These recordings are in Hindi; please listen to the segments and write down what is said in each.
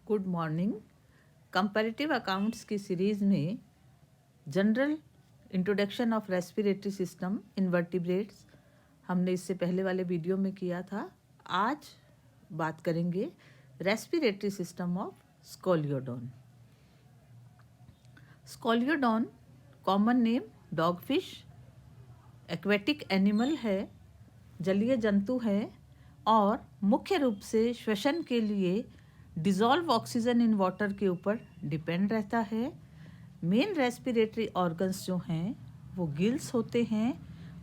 Good morning. कंपैरेटिव अकाउंट्स की सीरीज़ में general introduction of respiratory system in vertebrates हमने इससे पहले वाले वीडियो में किया था। आज बात करेंगे respiratory system of scoliodon. Scoliodon common name dogfish, aquatic animal है, जलीय जंतु है और मुख्य रूप से श्वसन के लिए डिज़ोल्व ऑक्सीजन इन वाटर के ऊपर डिपेंड रहता है। मेन रेस्पिरेटरी ऑर्गन्स जो हैं वो गिल्स होते हैं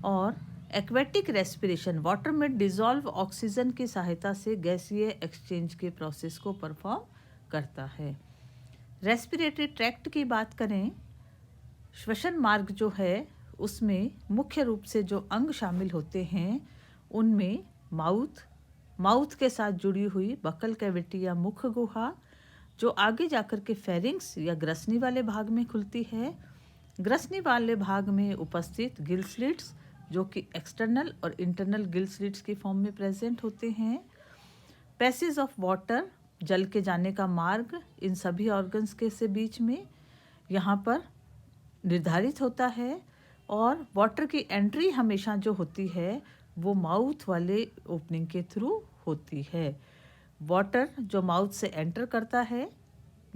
और एक्वेटिक रेस्पिरेशन वाटर में डिज़ोल्व ऑक्सीजन की सहायता से गैसीय एक्सचेंज के प्रोसेस को परफॉर्म करता है। रेस्पिरेटरी ट्रैक्ट की बात करें, श्वसन मार्ग जो है उसमें मुख्य रूप से जो अंग शामिल होते हैं उनमें माउथ के साथ जुड़ी हुई बकल कैविटी या मुख गुहा, जो आगे जाकर के फेरिंक्स या ग्रसनी वाले भाग में खुलती है। ग्रसनी वाले भाग में उपस्थित गिल स्लिट्स जो कि एक्सटर्नल और इंटरनल गिल स्लिट्स की फॉर्म में प्रेजेंट होते हैं। पैसेज ऑफ वाटर, जल के जाने का मार्ग इन सभी ऑर्गन्स के से बीच में यहाँ पर निर्धारित होता है और वाटर की एंट्री हमेशा जो होती है वो माउथ वाले ओपनिंग के थ्रू होती है। वाटर जो माउथ से एंटर करता है,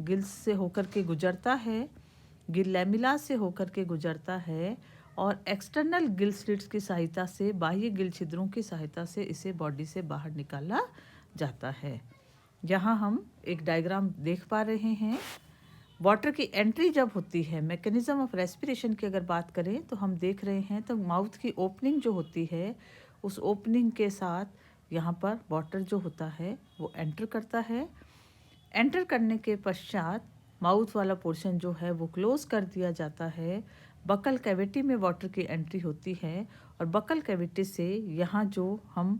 गिल्स से होकर के गुजरता है, गिल लैमिला से होकर के गुजरता है और एक्सटर्नल गिल स्लिट्स की सहायता से, बाह्य गिल छिद्रों की सहायता से इसे बॉडी से बाहर निकाला जाता है। यहाँ हम एक डायग्राम देख पा रहे हैं। वाटर की एंट्री जब होती है, मैकेनिज्म ऑफ रेस्पिरेशन की अगर बात करें तो हम देख रहे हैं तो माउथ की ओपनिंग जो होती है उस ओपनिंग के साथ यहाँ पर वाटर जो होता है वो एंटर करता है। एंटर करने के पश्चात माउथ वाला पोर्शन जो है वो क्लोज कर दिया जाता है। बकल कैविटी में वाटर की एंट्री होती है और बकल कैविटी से यहाँ जो हम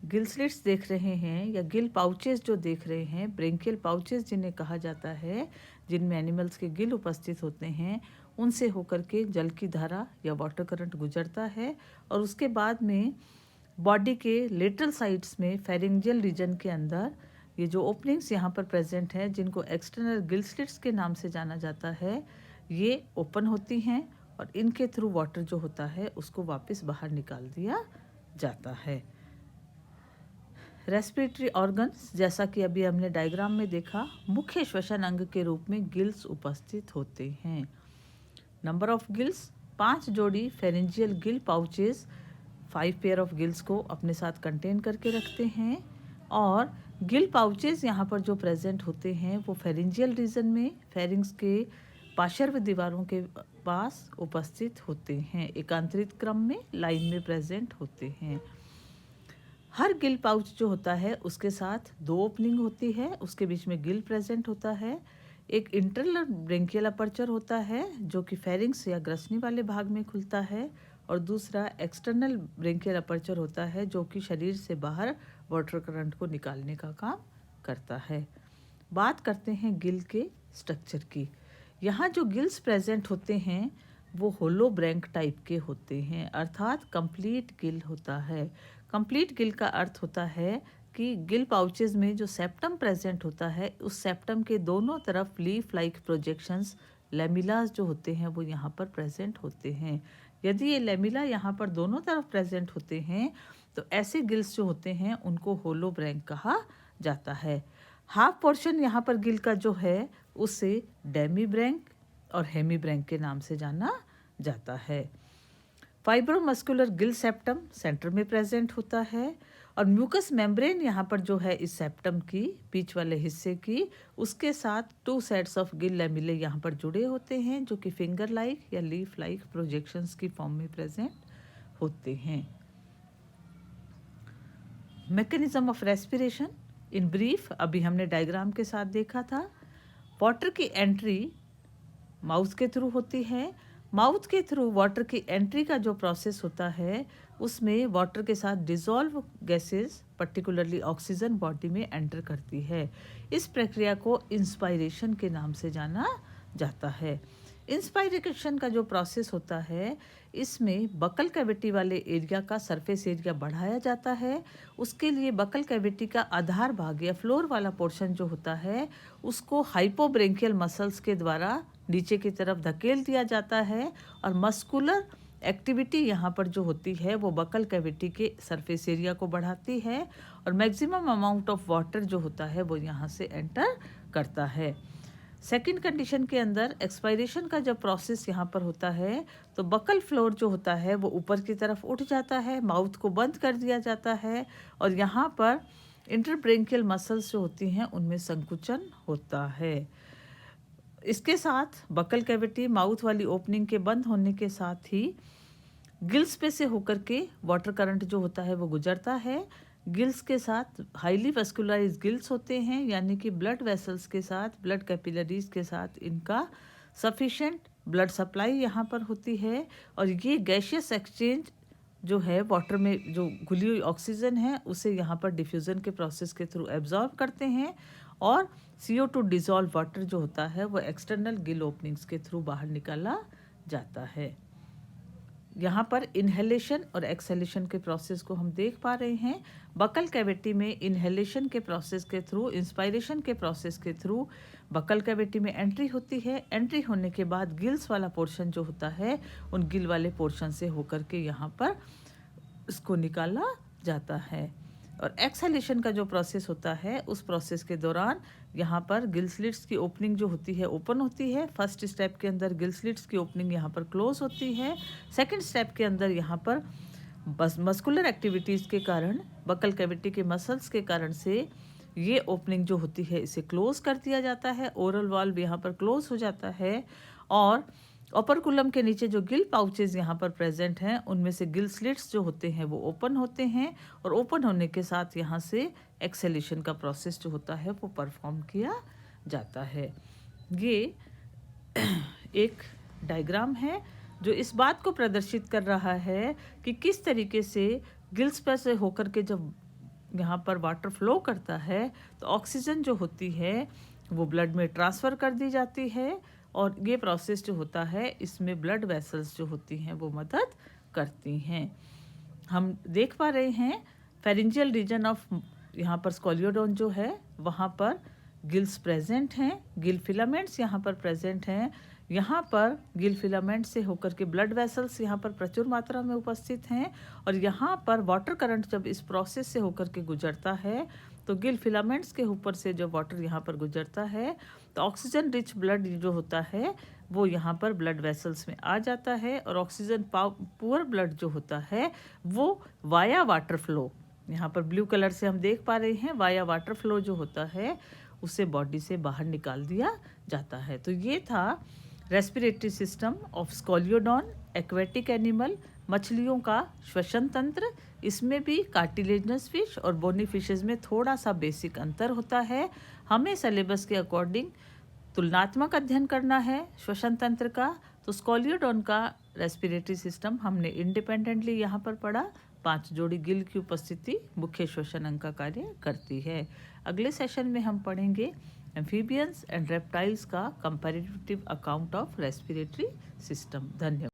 गिल स्लिट्स देख रहे हैं या गिल पाउचेस जो देख रहे हैं, ब्रेंकियल पाउचेस जिन्हें कहा जाता है, जिनमें एनिमल्स के गिल उपस्थित होते हैं, उनसे होकर के जल की धारा या वाटर करंट गुजरता है और उसके बाद में बॉडी के लेटरल साइड्स में फेरिंजियल रीजन के अंदर ये जो ओपनिंग्स यहाँ पर प्रेजेंट हैं, जिनको एक्सटर्नल गिल स्लिट्स के नाम से जाना जाता है, ये ओपन होती हैं और इनके थ्रू वाटर जो होता है उसको वापस बाहर निकाल दिया जाता है। रेस्पिरेटरी ऑर्गन्स, जैसा कि अभी हमने डायग्राम में देखा, मुख्य श्वसन अंग के रूप में गिल्स उपस्थित होते हैं। नंबर ऑफ गिल्स 5 जोड़ी pharyngeal Gill pouches 5 pair of gills को अपने साथ कंटेन करके रखते हैं और गिल पाउचेस यहाँ पर जो प्रेजेंट होते हैं वो फेरेंजियल रीजन में फेरिंग्स के पार्श्व दीवारों के पास उपस्थित होते हैं, एकांतरित क्रम में लाइन में प्रेजेंट होते हैं। हर गिल पाउच जो होता है उसके साथ 2 ओपनिंग होती है, उसके बीच में गिल प्रेजेंट होता है। एक इंटरनल ब्रेंकियल अपर्चर होता है जो कि फेरिंग्स या ग्रसनी वाले भाग में खुलता है और दूसरा एक्सटर्नल ब्रेंकियल अपर्चर होता है जो कि शरीर से बाहर वाटर करंट को निकालने का काम करता है। बात करते हैं गिल के स्ट्रक्चर की। यहाँ जो गिल्स प्रेजेंट होते हैं वो होलो ब्रैंक टाइप के होते हैं, अर्थात कंप्लीट गिल होता है। कंप्लीट गिल का अर्थ होता है कि गिल पाउचेस में जो सेप्टम प्रेजेंट होता है उस सेप्टम के दोनों तरफ लीफ लाइक प्रोजेक्शंस, लेमिलास जो होते हैं वो यहाँ पर प्रेजेंट होते हैं। यदि ये लेमिला यहाँ पर दोनों तरफ प्रेजेंट होते हैं तो ऐसे गिल्स जो होते हैं उनको होलो ब्रैंक कहा जाता है। हाफ पोर्शन यहाँ पर गिल का जो है उसे डेमी ब्रैंक और हेमी ब्रैंक के नाम से जाना जाता है। फाइब्रोमस्कुलर गिल सेप्टम सेंटर में प्रेजेंट होता है और म्यूकस मेम्ब्रेन यहाँ पर जो है इस सेप्टम की बीच वाले हिस्से की, उसके साथ 2 सेट्स ऑफ गिल लेमिले यहाँ पर जुड़े होते हैं जो कि फिंगर लाइक या लीफ लाइक प्रोजेक्शंस की फॉर्म में प्रेजेंट होते हैं। Mechanism of respiration in brief अभी हमने डायग्राम के साथ देखा था। वाटर की एंट्री माउथ के थ्रू होती है। माउथ के थ्रू वाटर की एंट्री का जो प्रोसेस होता है उसमें वाटर के साथ dissolve gases, particularly oxygen, body में एंटर करती है। इस प्रक्रिया को इंस्पायरेशन के नाम से जाना जाता है। इंस्पायरेशन का जो प्रोसेस होता है, इसमें बकल कैविटी वाले एरिया का सरफेस एरिया बढ़ाया जाता है। उसके लिए बकल कैविटी का आधार भाग या फ्लोर वाला पोर्शन जो होता है, उसको हाइपोब्रेंकियल मसल्स के द्वारा नीचे की तरफ धकेल दिया जाता है और मस्कुलर एक्टिविटी यहाँ पर जो होती है वो बकल कैविटी के सरफेस एरिया को बढ़ाती है और मैक्सिमम अमाउंट ऑफ वाटर जो होता है वो यहाँ से एंटर करता है। सेकंड कंडीशन के अंदर एक्सपायरेशन का जब प्रोसेस यहाँ पर होता है तो बकल फ्लोर जो होता है वो ऊपर की तरफ उठ जाता है, माउथ को बंद कर दिया जाता है और यहाँ पर इंटरब्रेंकियल मसल्स जो होती हैं उनमें संकुचन होता है। इसके साथ बकल कैविटी माउथ वाली ओपनिंग के बंद होने के साथ ही गिल्स पे से होकर के वाटर करंट जो होता है वो गुजरता है। गिल्स के साथ हाईली वस्कुलराइज गिल्स होते हैं, यानी कि ब्लड वेसल्स के साथ, ब्लड कैपिलरीज के साथ इनका सफिशेंट ब्लड सप्लाई यहाँ पर होती है और ये गैशियस एक्सचेंज जो है वाटर में जो घुली हुई ऑक्सीजन है उसे यहाँ पर डिफ्यूज़न के प्रोसेस के थ्रू एब्जॉर्ब करते हैं और CO2 डिजॉल्व वाटर जो होता है वो एक्सटर्नल गिल ओपनिंग्स के थ्रू बाहर निकाला जाता है। यहाँ पर इनहेलेशन और एक्सहेलेशन के प्रोसेस को हम देख पा रहे हैं। बकल कैविटी में इनहेलेशन के प्रोसेस के थ्रू, इंस्पायरेशन के प्रोसेस के थ्रू बकल कैविटी में एंट्री होती है। एंट्री होने के बाद गिल्स वाला पोर्शन जो होता है उन गिल वाले पोर्शन से होकर के यहाँ पर इसको निकाला जाता है और एक्सहेलेशन का जो प्रोसेस होता है उस प्रोसेस के दौरान यहाँ पर गिल स्लिट्स की ओपनिंग जो होती है ओपन होती है। फर्स्ट स्टेप के अंदर गिल स्लिट्स की ओपनिंग यहाँ पर क्लोज होती है। सेकंड स्टेप के अंदर यहाँ पर बस मस्कुलर एक्टिविटीज़ के कारण, बकल कैविटी के मसल्स के कारण से ये ओपनिंग जो होती है इसे क्लोज कर दिया जाता है। ओरल वाल्व यहाँ पर क्लोज हो जाता है और ओपरकुलम के नीचे जो गिल पाउचेज यहाँ पर प्रेजेंट हैं उनमें से गिल स्लिट्स जो होते हैं वो ओपन होते हैं और ओपन होने के साथ यहाँ से एक्सहेलेशन का प्रोसेस जो होता है वो परफॉर्म किया जाता है। ये एक डायग्राम है जो इस बात को प्रदर्शित कर रहा है कि किस तरीके से गिल्स पर से होकर के जब यहाँ पर वाटर फ्लो करता है तो ऑक्सीजन जो होती है वो ब्लड में ट्रांसफ़र कर दी जाती है और ये प्रोसेस जो होता है इसमें ब्लड वेसल्स जो होती हैं वो मदद करती हैं। हम देख पा रहे हैं फेरिंजियल रीजन ऑफ यहाँ पर स्कोलियोडोन जो है वहाँ पर गिल्स प्रेजेंट हैं, गिल फिलामेंट्स यहाँ पर प्रेजेंट हैं। यहाँ पर गिल फिलामेंट से होकर के ब्लड वेसल्स यहाँ पर प्रचुर मात्रा में उपस्थित हैं और यहाँ पर वाटर करंट जब इस प्रोसेस से होकर के गुजरता है तो गिल फिलामेंट्स के ऊपर से जो वाटर यहाँ पर गुजरता है तो ऑक्सीजन रिच ब्लड जो होता है वो यहाँ पर ब्लड वेसल्स में आ जाता है और ऑक्सीजन पुअर ब्लड जो होता है वो वाया वाटर फ्लो, यहाँ पर ब्लू कलर से हम देख पा रहे हैं, वाया वाटर फ्लो जो होता है उसे बॉडी से बाहर निकाल दिया जाता है। तो ये था respiratory system of scoliodon aquatic animal, मछलियों का श्वसन तंत्र। इसमें भी कार्टिलेजनस फिश और बोनी फिशेज में थोड़ा सा बेसिक अंतर होता है। हमें सिलेबस के अकॉर्डिंग तुलनात्मक अध्ययन करना है श्वसन तंत्र का, तो स्कोलियोडॉन का रेस्पिरेटरी सिस्टम हमने इंडिपेंडेंटली यहाँ पर पढ़ा। 5 जोड़ी गिल की उपस्थिति मुख्य श्वसन अंग का कार्य करती है। अगले सेशन में हम पढ़ेंगे एम्फीबियंस एंड रेप्टाइल्स का comparative account of respiratory system. धन्यवाद।